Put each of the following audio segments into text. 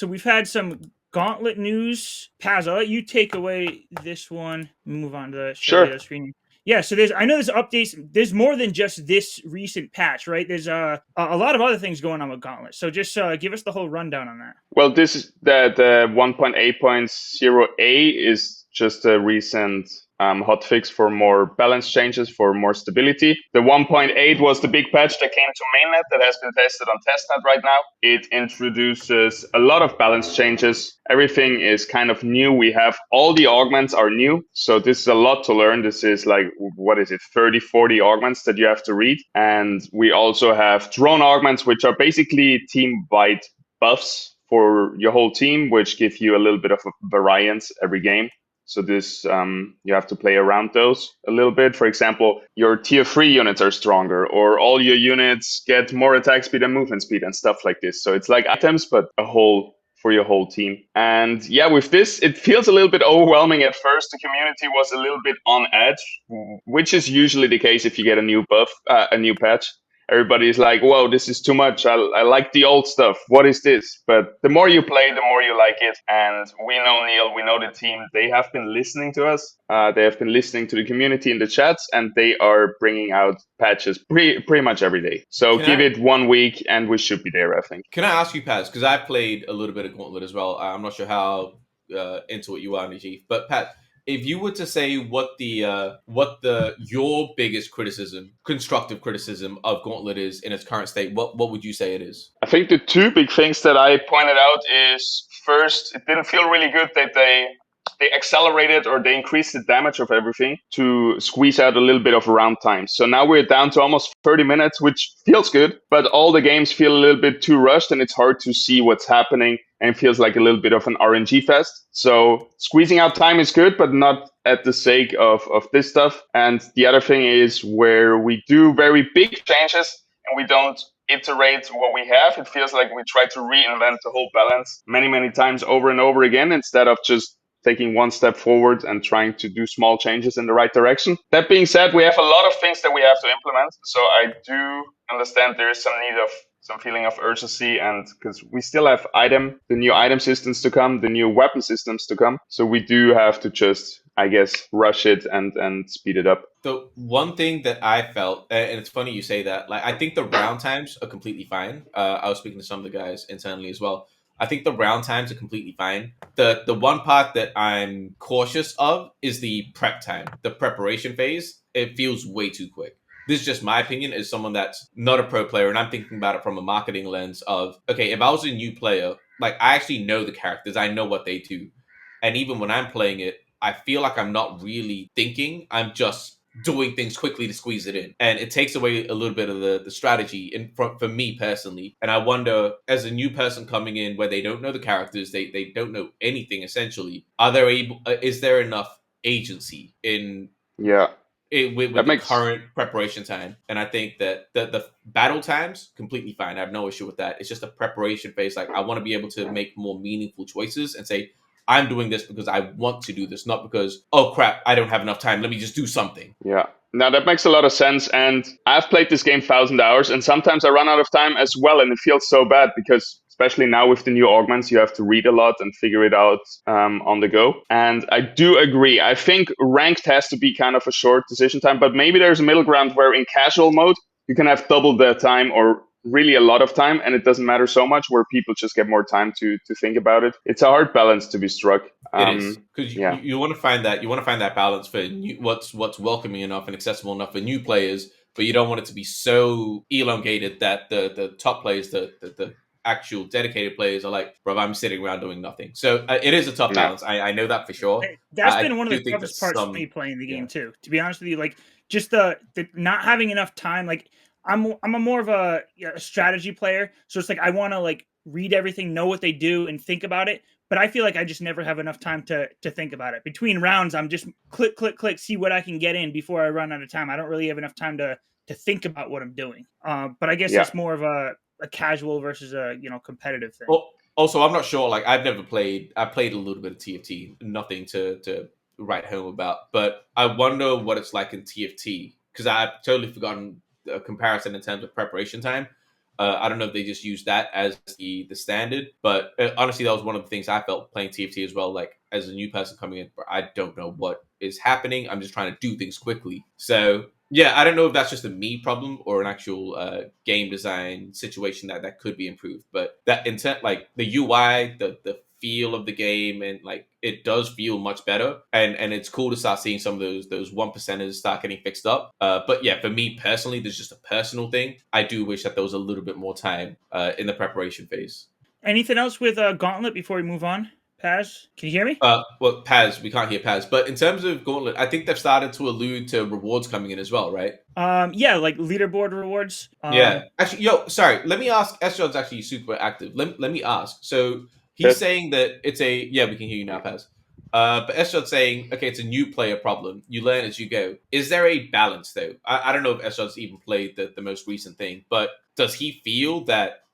So we've had some Gauntlet news. Paz, I'll let you take away this one. Move on to show the Sure. other screen. Yeah, so I know there's updates. There's more than just this recent patch, right? There's a lot of other things going on with Gauntlet. So just give us the whole rundown on that. Well, this is the 1.8.0a is just a recent hotfix for more balance changes, for more stability. The 1.8 was the big patch that came to mainnet that has been tested on testnet right now. It introduces a lot of balance changes. Everything is kind of new. We have all the augments are new. So this is a lot to learn. This is like, what is it, 30, 40 augments that you have to read. And we also have drone augments, which are basically team-wide buffs for your whole team, which give you a little bit of a variance every game. So this you have to play around those a little bit. For example, your tier 3 units are stronger, or all your units get more attack speed and movement speed and stuff like this. So it's like items, but a whole for your whole team. And yeah, with this, it feels a little bit overwhelming at first. The community was a little bit on edge, which is usually the case if you get a new buff, a new patch. Everybody's like, whoa, this is too much. I like the old stuff. What is this? But the more you play, the more you like it. And we know Neil, we know the team. They have been listening to us. They have been listening to the community in the chats, and they are bringing out patches pretty much every day. So give it 1 week, and we should be there, I think. Can I ask you, Paz? Because I've played a little bit of Gauntlet as well. I'm not sure how into it you are, Najib. But Pat, if you were to say what your biggest criticism, constructive criticism of Gauntlet is in its current state, what would you say it is? I think the two big things that I pointed out is, first, it didn't feel really good that they accelerated or they increased the damage of everything to squeeze out a little bit of round time. So now we're down to almost 30 minutes, which feels good, but all the games feel a little bit too rushed and it's hard to see what's happening, and it feels like a little bit of an RNG fest. So squeezing out time is good, but not at the sake of this stuff. And the other thing is where we do very big changes and we don't iterate what we have. It feels like we try to reinvent the whole balance many times over and over again, instead of just taking one step forward and trying to do small changes in the right direction. That being said, we have a lot of things that we have to implement. So I do understand there is some need of some feeling of urgency, and because we still have the new item systems to come, the new weapon systems to come. So we do have to just, I guess, rush it and speed it up. The one thing that I felt, and it's funny you say that, like I think the round times are completely fine. I was speaking to some of the guys internally as well. I think the round times are completely fine. The one part that I'm cautious of is the prep time, the preparation phase. It feels way too quick. This is just my opinion as someone that's not a pro player, and I'm thinking about it from a marketing lens of, okay, if I was a new player, like I actually know the characters, I know what they do. And even when I'm playing it, I feel like I'm not really thinking, I'm just doing things quickly to squeeze it in. And it takes away a little bit of the strategy for me personally. And I wonder, as a new person coming in where they don't know the characters, they don't know anything essentially, is there enough agency in with the current preparation time? And I think that the battle times, completely fine. I have no issue with that. It's just a preparation phase. Like I want to be able to make more meaningful choices and say, I'm doing this because I want to do this, not because, oh crap, I don't have enough time. Let me just do something. Yeah. Now that makes a lot of sense. And I've played this game 1,000 hours, and sometimes I run out of time as well. And it feels so bad because, especially now with the new augments, you have to read a lot and figure it out on the go. And I do agree. I think ranked has to be kind of a short decision time, but maybe there's a middle ground where in casual mode, you can have double the time or really a lot of time, and it doesn't matter so much, where people just get more time to think about it. It's a hard balance to be struck. It is, because you want to find that balance for what's welcoming enough and accessible enough for new players, but you don't want it to be so elongated that the top players, the actual dedicated players, are like, bro, I'm sitting around doing nothing. So it is a tough balance. I know that for sure. That's been one of the toughest parts for me playing the game too. To be honest with you, like just the not having enough time. Like I'm a more of a strategy player, so it's like I want to like read everything, know what they do, and think about it. But I feel like I just never have enough time to think about it. Between rounds, I'm just click, see what I can get in before I run out of time. I don't really have enough time to think about what I'm doing. But I guess it's more of a casual versus a competitive thing. Well, also, I'm not sure. Like I've never played. I played a little bit of TFT, nothing to write home about. But I wonder what it's like in TFT, because I've totally forgotten a comparison in terms of preparation time. I don't know if they just use that as the standard, but honestly, that was one of the things I felt playing TFT as well. Like as a new person coming in, I don't know what is happening. I'm just trying to do things quickly. So yeah, I don't know if that's just a me problem or an actual game design situation that could be improved. But that intent, like the UI, the feel of the game, and like it does feel much better, and it's cool to start seeing some of those 1%ers start getting fixed up. But yeah, for me personally, there's just a personal thing. I do wish that there was a little bit more time in the preparation phase. Anything else with Gauntlet before we move on? Paz, can you hear me? Well, Paz, we can't hear Paz. But in terms of Gauntlet, I think they've started to allude to rewards coming in as well, right? Yeah, like leaderboard rewards. Yeah. Actually, sorry. Let me ask. S-Job's actually super active. Let me ask. So he's Yes. saying that it's a we can hear you now, Paz. But S-Job's saying, okay, it's a new player problem. You learn as you go. Is there a balance though? I don't know if S-Job's even played the most recent thing, but does he feel that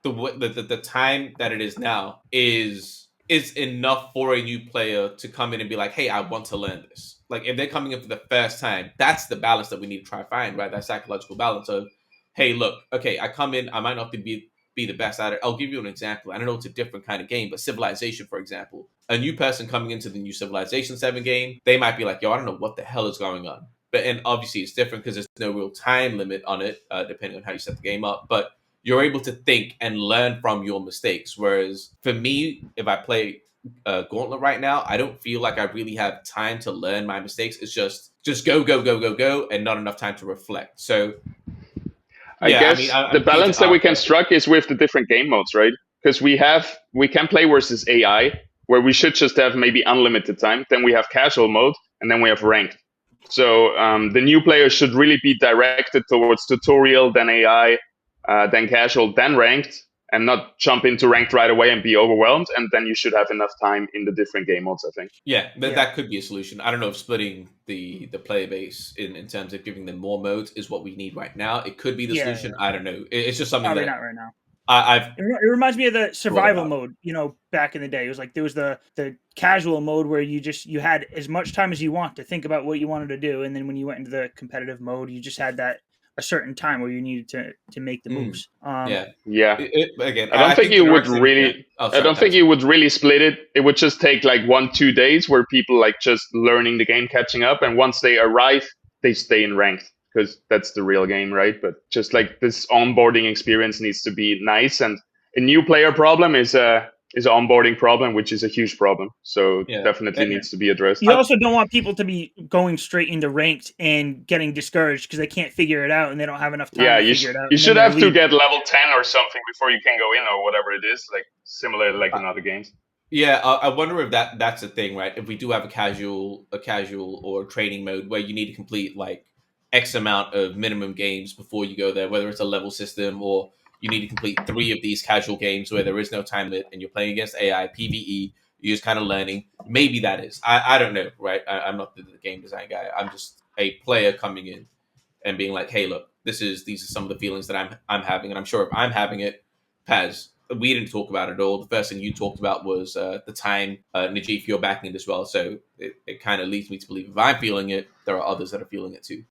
the time that it is now is enough for a new player to come in and be like, hey, I want to learn this. Like if they're coming in for the first time, that's the balance that we need to try to find, right? That psychological balance of, hey, look, okay, I come in, I might not be the best at it. I'll give you an example. I don't know it's a different kind of game, but Civilization, for example, a new person coming into the new Civilization 7 game, they might be like, yo, I don't know what the hell is going on. But and obviously it's different because there's no real time limit on it, depending on how you set the game up. But you're able to think and learn from your mistakes. Whereas for me, if I play Gauntlet right now, I don't feel like I really have time to learn my mistakes. It's just go, and not enough time to reflect. So, I guess the balance that we can strike is with the different game modes, right? Because we can play versus AI, where we should just have maybe unlimited time. Then we have casual mode, and then we have ranked. So the new players should really be directed towards tutorial, then AI, then casual, then ranked, and not jump into ranked right away and be overwhelmed. And then you should have enough time in the different game modes, I think. Yeah, that could be a solution. I don't know if splitting the player base in terms of giving them more modes is what we need right now. It could be the solution. I don't know. It's just something probably not right now. It reminds me of the survival mode, back in the day. It was like there was the casual mode where you had as much time as you want to think about what you wanted to do, and then when you went into the competitive mode, you just had that a certain time where you needed to make the moves. Again, I don't think you would really split it. It would just take like 1-2 days where people like just learning the game, catching up, and once they arrive, they stay in ranked. Because that's the real game, right? But just like this onboarding experience needs to be nice, and a new player problem is an onboarding problem, which is a huge problem. So definitely needs to be addressed. You also don't want people to be going straight into ranked and getting discouraged because they can't figure it out and they don't have enough time to figure it out. You should have to get level 10 or something before you can go in, or whatever it is, like similar like in other games. Yeah, I wonder if that's a thing, right? If we do have a casual or training mode where you need to complete like X amount of minimum games before you go there, whether it's a level system or you need to complete 3 of these casual games where there is no time limit and you're playing against AI, PvE, you're just kind of learning. Maybe that is. I don't know, right? I'm not the game design guy. I'm just a player coming in and being like, hey, look, these are some of the feelings that I'm having. And I'm sure if I'm having it, Paz, we didn't talk about it at all. The first thing you talked about was the time, Najif, you're backing it as well. So it kind of leads me to believe if I'm feeling it, there are others that are feeling it too.